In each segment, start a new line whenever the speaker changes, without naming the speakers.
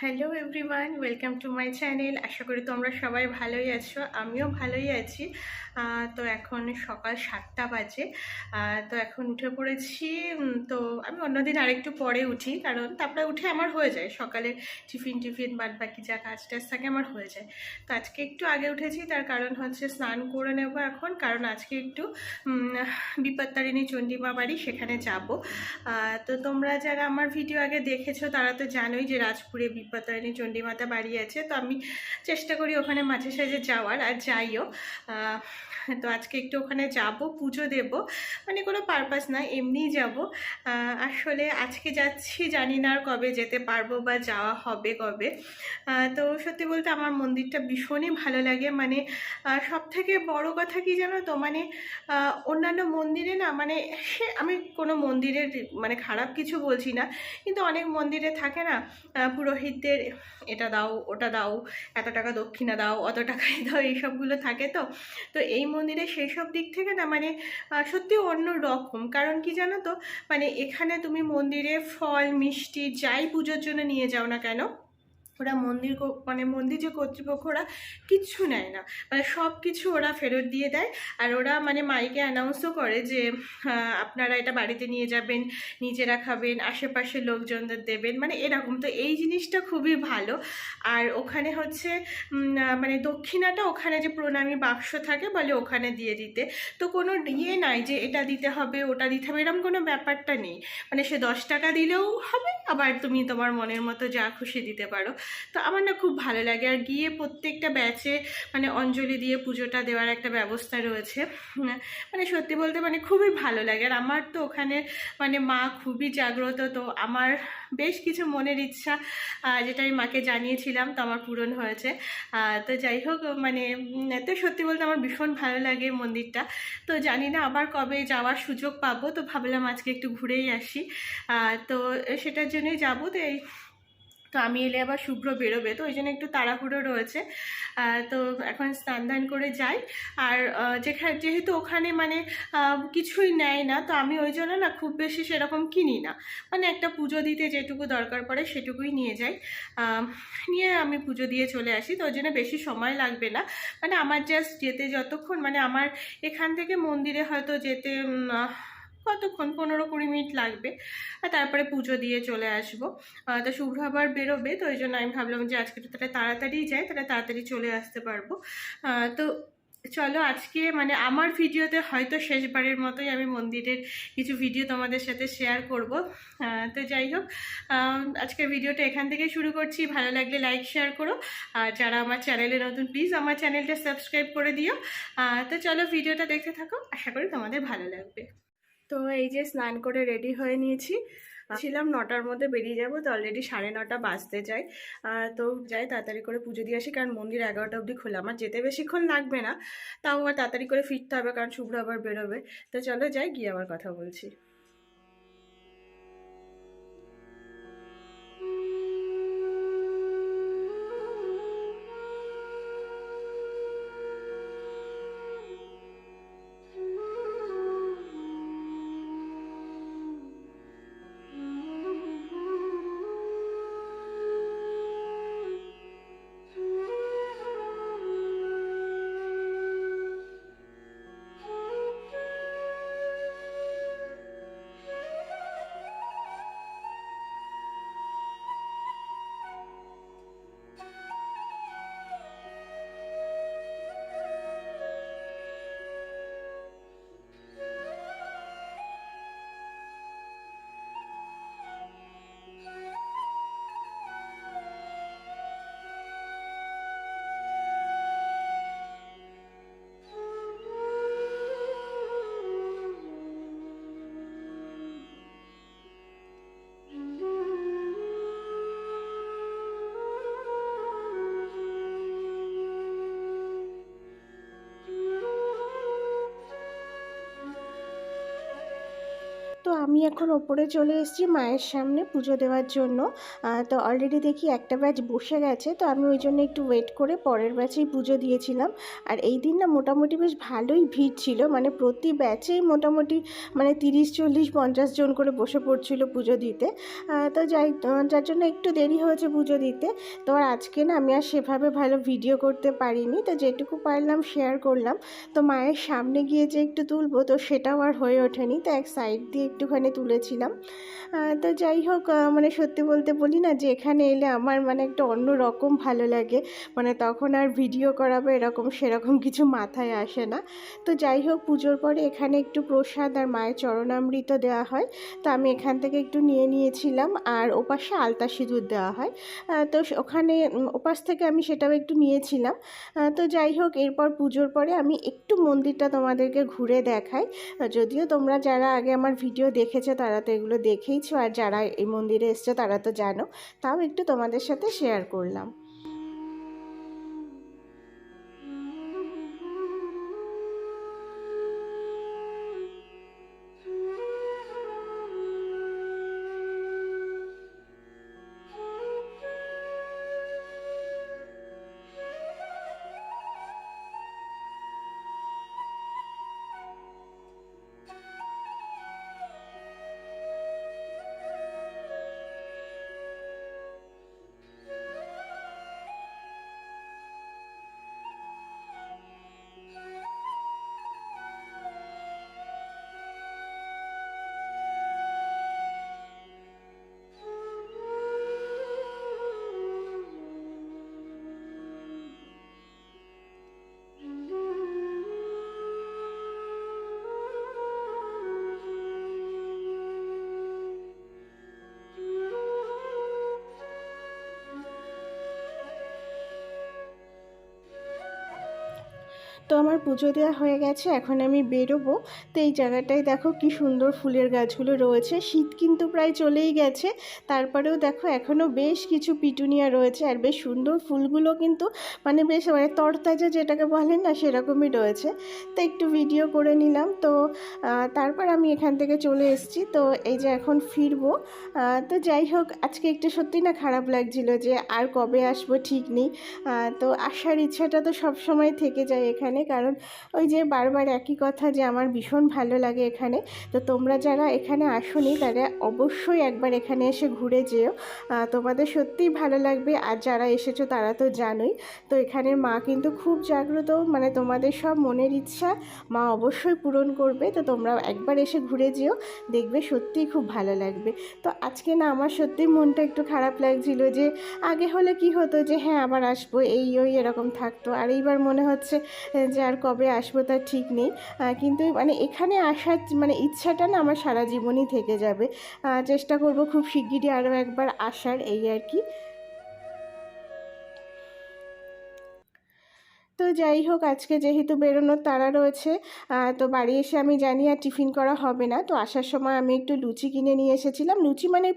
Hello everyone, welcome to my channel. আশা করি তোমরা সবাই ভালোই আছো, আমিও ভালোই আছি। তো এখন সকাল 7টা বাজে। তো এখন উঠে পড়েছি। তো আমি অন্যদিন আরেকটু পরে উঠি, কারণ তারপরে উঠে আমার হয়ে যায় সকালে টিফিন বাদ বাকি যা কাজ টাজ থাকে আমার হয়ে যায়। তো আজকে একটু আগে উঠেছি, তার কারণ হচ্ছে স্নান করে নেব এখন, কারণ আজকে একটু বিপত্তারিণী চণ্ডীমা বাড়ি, সেখানে যাব। তো তোমরা যারা আমার ভিডিও আগে দেখেছো তারা তো জানোই যে রাজপুরে বিপত্তারিণী চণ্ডীমাতা বাড়ি আছে। তো আমি চেষ্টা করি ওখানে মাঝে সাঝে যাওয়ার, আর যাইও। তো আজকে একটু ওখানে যাব, পুজো দেব, মানে কোনো পারপাস না, এমনিই যাব। আসলে আজকে যাচ্ছি, জানি না আর কবে যেতে পারবো বা যাওয়া হবে কবে। তো সত্যি বলতে আমার মন্দিরটা ভীষণই ভালো লাগে। মানে সব থেকে বড় কথা কি জানো তো, মানে অন্যান্য মন্দিরে না, মানে সে আমি কোনো মন্দিরের মানে খারাপ কিছু বলছি না, কিন্তু অনেক মন্দিরে থাকে না, পুরোহিতদের এটা দাও ওটা দাও, এত টাকা দক্ষিণা দাও, অত টাকাই দাও, এইসবগুলো থাকে। তো তো এই মন্দিরে সেই সব দিক থেকে না, মানে সত্যি অন্য রকম। কারণ কি জানো তো, মানে এখানে তুমি মন্দিরে ফল মিষ্টি যাই পুজোর জন্য নিয়ে যাও না কেন, ওরা মানে মন্দির যে কর্তৃপক্ষ, ওরা কিচ্ছু নেয় না, মানে সব কিছু ওরা ফেরত দিয়ে দেয়। আর ওরা মানে মাইকে অ্যানাউন্সও করে যে আপনারা এটা বাড়িতে নিয়ে যাবেন, নিজেরা খাবেন, আশেপাশের লোকজনদের দেবেন, মানে এরকম। তো এই জিনিসটা খুবই ভালো। আর ওখানে হচ্ছে মানে দক্ষিণাটা ওখানে যে প্রণামী বাক্স থাকে বলে ওখানে দিয়ে দিতে। তো কোনো ইয়ে নাই যে এটা দিতে হবে ওটা দিতে হবে, এরকম কোনো ব্যাপারটা নেই। মানে সে 10 টাকা দিলেও হবে, আবার তুমি তোমার মনের মতো যা খুশি দিতে পারো। তো আমার না খুব ভালো লাগে। আর গিয়ে প্রত্যেকটা ব্যাচে মানে অঞ্জলি দিয়ে পুজোটা দেওয়ার একটা ব্যবস্থা রয়েছে। মানে সত্যি বলতে মানে খুবই ভালো লাগে। আর আমার তো ওখানে মানে মা খুবই জাগ্রত। তো আমার বেশ কিছু মনের ইচ্ছা যেটা আমি মাকে জানিয়েছিলাম, তো আমার পূরণ হয়েছে। তো যাই হোক, মানে তো সত্যি বলতে আমার ভীষণ ভালো লাগে মন্দিরটা। তো জানি না আবার কবে যাওয়ার সুযোগ পাবো, তো ভাবলাম আজকে একটু ঘুরেই আসি। তো সেটার জন্যই যাবো। তো তো আমি এলে আবার শুভ্র বেরোবে, তো ওই জন্য একটু তাড়াহুড়ো রয়েছে। তো এখন স্নান দান করে যাই। আর যেহেতু ওখানে মানে কিছুই নেয় না, তো আমি ওই জন্য না খুব বেশি সেরকম কিনি না। মানে একটা পুজো দিতে যেটুকু দরকার পড়ে সেটুকুই নিয়ে যাই। নিয়ে আমি পুজো দিয়ে চলে আসি। তো ওই জন্য বেশি সময় লাগবে না। মানে আমার জাস্ট যেতে যতক্ষণ, মানে আমার এখান থেকে মন্দিরে হয়তো যেতে কতক্ষণ, 15-20 মিনিট লাগবে। আর তারপরে পুজো দিয়ে চলে আসবো। তো শুভ্র আবার বেরোবে, তো ওই জন্য আমি ভাবলাম যে আজকে তো তাহলে তাড়াতাড়ি যাই, তাহলে তাড়াতাড়ি চলে আসতে পারবো। তো চলো, আজকে মানে আমার ভিডিওতে হয়তো শেষবারের মতোই আমি মন্দিরের কিছু ভিডিও তোমাদের সাথে শেয়ার করব। তো যাই হোক, আজকের ভিডিওটা এখান থেকে শুরু করছি। ভালো লাগলে লাইক শেয়ার করো, আর যারা আমার চ্যানেলে নতুন প্লিজ আমার চ্যানেলটা সাবস্ক্রাইব করে দিও। তো চলো ভিডিওটা দেখতে থাকো, আশা করি তোমাদের ভালো লাগবে। তো এই যে স্নান করে রেডি হয়ে নিয়েছি। ছিলাম 9টার মধ্যে বেরিয়ে যাব, তো অলরেডি 9:30 বাজতে যায়। তো যাই তাড়াতাড়ি করে পুজো দিয়ে আসি, কারণ মন্দির 11টা অবধি খোলা। আমার যেতে বেশিক্ষণ লাগবে না, তাও আবার তাড়াতাড়ি করে ফিরতে হবে, কারণ শুভ্র আবার বেরোবে। তো চলো যাই, গিয়ে আবার কথা বলছি। তো আমি এখন ওপরে চলে এসেছি মায়ের সামনে পুজো দেওয়ার জন্য। তো অলরেডি দেখি একটা ব্যাচ বসে গেছে, তো আমি ওই জন্য একটু ওয়েট করে পরের ব্যাচেই পুজো দিয়েছিলাম। আর এই দিন না মোটামুটি বেশ ভালোই ভিড় ছিল, মানে প্রতি ব্যাচেই মোটামুটি মানে 30, 40, 50 জন করে বসে পড়ছিল পুজো দিতে। তো যার জন্য একটু দেরি হয়েছে পুজো দিতে। তো আর আজকে না আমি আর সেভাবে ভালো ভিডিও করতে পারিনি, তো যেটুকু পারলাম শেয়ার করলাম। তো মায়ের সামনে গিয়ে যে একটু তুলবো, তো সেটাও আর হয়ে ওঠেনি, তো এক সাইড দিয়ে একটুখানি তুলেছিলাম। তো যাই হোক, মানে সত্যি বলতে বলি না যে এখানে এলে আমার মানে একটা অন্য রকম ভালো লাগে, মানে তখন আর ভিডিও করাবো এরকম সেরকম কিছু মাথায় আসে না। তো যাই হোক, পুজোর পরে এখানে একটু প্রসাদ আর মায়ের চরণামৃত দেওয়া হয়, তো আমি এখান থেকে একটু নিয়ে নিয়েছিলাম। আর ওপাশে আলতা সিঁদুর দেওয়া হয়, তো ওখানে ওপাশ থেকে আমি সেটাও একটু নিয়েছিলাম। তো যাই হোক, এরপর পুজোর পরে আমি একটু মন্দিরটা তোমাদেরকে ঘুরে দেখাই। যদিও তোমরা যারা আগে আমার ভিডিও দেখেছো তারা তো এগুলো দেখেইছো, আর যারা এই মন্দিরে এসছো তারা তো জানো, তাও একটু তোমাদের সাথে শেয়ার করলাম। তো আমার পুজো দেওয়া হয়ে গেছে, এখন আমি বেরোবো। তো এই জায়গাটায় দেখো কি সুন্দর ফুলের গাছগুলো রয়েছে, শীত কিন্তু প্রায় চলেই গেছে, তারপরেও দেখো এখনও বেশ কিছু পিটুনিয়া রয়েছে, আর বেশ সুন্দর ফুলগুলো কিন্তু মানে বেশ মানে তরতাজা যেটাকে বলেন না সেরকমই রয়েছে। তো একটু ভিডিও করে নিলাম। তো তারপর আমি এখান থেকে চলে এসেছি, তো এই যে এখন ফিরবো। তো যাই হোক, আজকে একটু সত্যি না খারাপ লাগছিল যে আর কবে আসবো ঠিক নেই। তো আসার ইচ্ছাটা তো সব সময় থেকে যায় এখানে, কারণ ওই যে বারবার একই কথা যে আমার ভীষণ ভালো লাগে এখানে। তো তোমরা যারা এখানে আসোনি তারা অবশ্যই একবার এখানে এসে ঘুরে যেও, তোমাদের সত্যিই ভালো লাগবে। আর যারা এসেছো তারা তো জানোই, তো এখানের মা কিন্তু খুব জাগ্রত, মানে তোমাদের সব মনের ইচ্ছা মা অবশ্যই পূরণ করবে। তো তোমরা একবার এসে ঘুরে যেও, দেখবে সত্যিই খুব ভালো লাগবে। তো আজকে না আমার সত্যিই মনটা একটু খারাপ লাগছিল, যে আগে হলে কি হতো যে হ্যাঁ আবার আসবো এই ওই এরকম থাকতো, আর এইবার মনে হচ্ছে যে আর কবে আসবো তার ঠিক নেই। কিন্তু মানে এখানে আসার মানে ইচ্ছাটা না আমার সারা জীবনই থেকে যাবে। চেষ্টা করব খুব শিগগিরই আরও একবার আসার, এই আর কি। তো যাই হোক, আজকে যেহেতু বেরোনোর তাড়া রয়েছে, তো বাড়ি এসে আমি জানি আর টিফিন করা হবে না। তো আসার সময় আমি একটু লুচি কিনে নিয়ে এসেছিলাম, লুচি মানে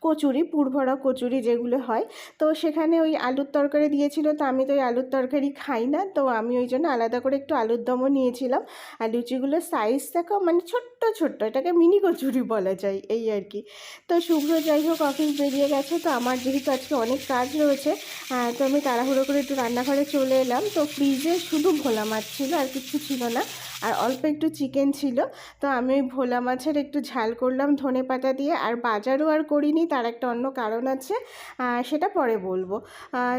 কচুরি, পুরভরা কচুরি যেগুলো হয়। তো সেখানে ওই আলুর তরকারি দিয়েছিল, তো আমি তো ওই আলুর তরকারি খাই না, তো আমি ওই জন্য আলাদা করে একটু আলুর দমও নিয়েছিলাম। আর লুচিগুলোর সাইজ দেখো মানে ছোট্ট ছোট্ট, এটাকে মিনি কচুরি বলা যায়, এই আর কি। তো শুভ্র যাই হোক অফিস বেরিয়ে গেছে, তো আমার যেহেতু আজকে অনেক কাজ রয়েছে, তো আমি তাড়াহুড়ো করে একটু রান্নাঘরে চলে এলাম। তো ফ্রিজে শুধু ভোলা মাছ ছিল, আর কিছু ছিল না, আর অল্প একটু চিকেন ছিল। তো আমি ওই ভোলা মাছের একটু ঝাল করলাম ধনেপাতা দিয়ে, আর বাজারও আর করিনি, তার একটা অন্য কারণ আছে, সেটা পরে বলবো।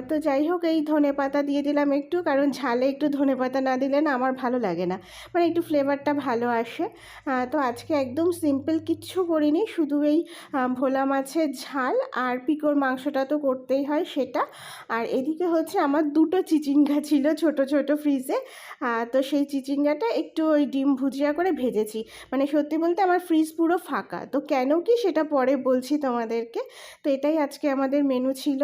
তো যাই হোক, এই ধনেপাতা দিয়ে দিলাম একটু, কারণ ঝালে একটু ধনেপাতা না দিলে না আমার ভালো লাগে না, মানে একটু ফ্লেভারটা ভালো আসে। তো আজকে একদম সিম্পল, কিচ্ছু করিনি, শুধু এই ভোলা মাছের ঝাল আর পিকোর মাংসটা তো করতেই হয় সেটা। আর এদিকে হচ্ছে আমার দুটো চিচিঙ্গা ছিল ছোট ছোট ফ্রিজে, তো সেই চিচিঙ্গাটা একটু ওই ডিম ভুজিয়া করে ভেজেছি। মানে সত্যি বলতে আমার ফ্রিজ পুরো ফাঁকা, তো কেন কি সেটা পরে বলছি তোমাদেরকে। তো এটাই আজকে আমাদের মেনু ছিল।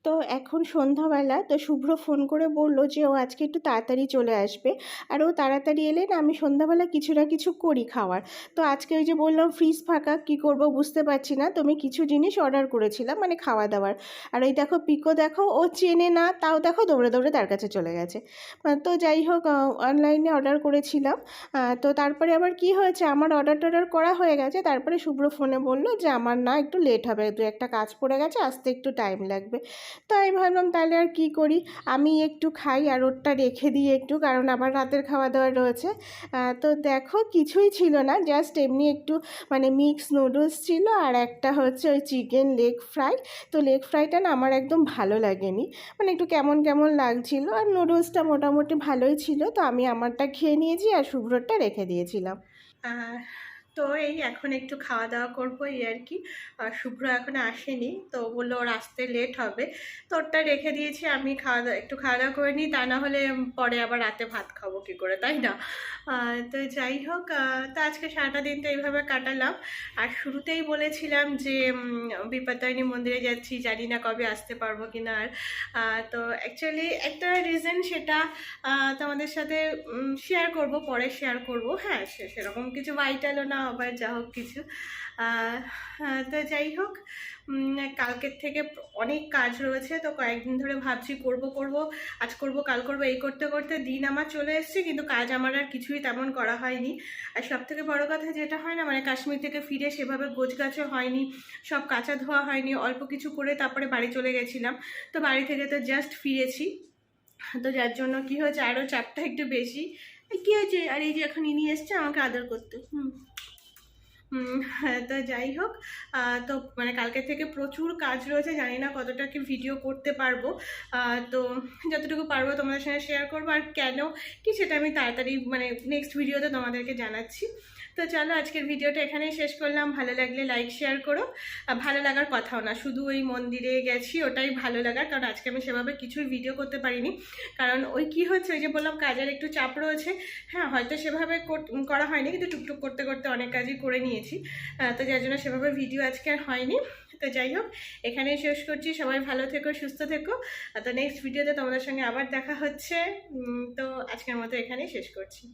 তো এখন সন্ধ্যাবেলা, তো শুভ্র ফোন করে বলল যে ও আজকে একটু তাড়াতাড়ি চলে আসবে। আর ও তাড়াতাড়ি এলে না আমি সন্ধ্যাবেলা কিছু না কিছু করি খাওয়ার। তো আজকে ওই যে বললাম ফ্রিজ ফাঁকা, কী করব বুঝতে পারছি না, তো আমি কিছু জিনিস অর্ডার করেছিলাম মানে খাওয়া দাওয়ার। আর ওই দেখো পিকো, দেখো ও চেনে না তাও দেখো দৌড়ে দৌড়ে তার কাছে চলে গেছে। তো যাই হোক, অনলাইনে অর্ডার করেছিলাম। তো তারপরে আবার কি হয়েছে, আমার অর্ডার করা হয়ে গেছে, তারপরে শুভ্র ফোনে বলল যে আমার না একটু লেট হবে, দু একটা কাজ পড়ে গেছে, আসতে একটু টাইম লাগবে। তো আমি ভাবলাম তাহলে আর কি করি, আমি একটু খাই আর ওরটা রেখে দিই একটু, কারণ আবার রাতের খাওয়া দাওয়া রয়েছে। তো দেখো কিছুই ছিল না, জাস্ট এমনি একটু মানে মিক্স নুডলস ছিল আর একটা হচ্ছে ওই চিকেন লেগ ফ্রাই। তো লেগ ফ্রাইটা না আমার একদম ভালো লাগেনি, মানে একটু কেমন কেমন লাগছিল, আর নুডলসটা মোটামুটি ভালোই ছিল। তো আমি আমারটা খেয়ে নিয়েছি আর শুভ্রটা রেখে দিয়েছিলাম। তো এই এখন একটু খাওয়া দাওয়া করবো এই আর কি। শুভ্র এখনো আসেনি, তো বললো ওর আসতে লেট হবে, তো ওরটা রেখে দিয়েছি। আমি একটু খাওয়া দাওয়া করে নিই, তা না হলে পরে আবার রাতে ভাত খাবো কী করে, তাই না? তো যাই হোক, তো আজকে সারাটা দিনটা এইভাবে কাটালাম। আর শুরুতেই বলেছিলাম যে বিপত্তারিণী মন্দিরে যাচ্ছি, জানি না কবে আসতে পারবো কি না। আর তো অ্যাকচুয়ালি একটা রিজন, সেটা তোমাদের সাথে শেয়ার করব, পরে শেয়ার করব। হ্যাঁ, সেরকম কিছু ভাইটালও না আবার যা হোক কিছু। তো যাই হোক, কালকের থেকে অনেক কাজ রয়েছে, তো কয়েকদিন ধরে ভাবছি করব, আজ করব কাল করব, এই করতে করতে দিন আমার চলে এসছে, কিন্তু কাজ আমার আর কিছুই তেমন করা হয়নি। আর সবথেকে বড় কথা যেটা হয় না, মানে কাশ্মীর থেকে ফিরে সেভাবে গোছগাছও হয়নি, সব কাঁচা ধোয়া হয়নি, অল্প কিছু করে তারপরে বাড়ি চলে গেছিলাম। তো বাড়ি থেকে তো জাস্ট ফিরেছি, তো যার জন্য কি হয়েছে আরও চাপটা একটু বেশি। কি হয়েছে, আর এই যে এখন ইনি এসছে আমাকে আদর করতে। হ্যাঁ, তো যাই হোক, তো মানে কালকে থেকে প্রচুর কাজ রয়েছে, জানি না কতটা কি ভিডিও করতে পারবো। তো যতটুকু পারবো তোমাদের সঙ্গে শেয়ার করবো, আর কেন কি সেটা আমি তাড়াতাড়ি মানে নেক্সট ভিডিওতে তোমাদেরকে জানাচ্ছি। তো চলো আজকের ভিডিওটা এখানেই শেষ করলাম। ভালো লাগলে লাইক শেয়ার করো। ভালো লাগার কথাও না, শুধু ওই মন্দিরে গেছি ওটাই ভালো লাগার, কারণ আজকে আমি সেভাবে কিছুই ভিডিও করতে পারিনি, কারণ ওই কি হচ্ছে, ওই যে বললাম কাজের একটু চাপ রয়েছে। হ্যাঁ, হয়তো সেভাবে করা হয়নি, কিন্তু টুকটুক করতে করতে অনেক কাজই করে নিয়েছি। তো যার জন্য সেভাবে ভিডিও আজকে আর হয়নি। তো যাই হোক, এখানেই শেষ করছি। সবাই ভালো থেকো, সুস্থ থেকো। তো নেক্সট ভিডিওতে তোমাদের সঙ্গে আবার দেখা হচ্ছে। তো আজকের মতো এখানেই শেষ করছি।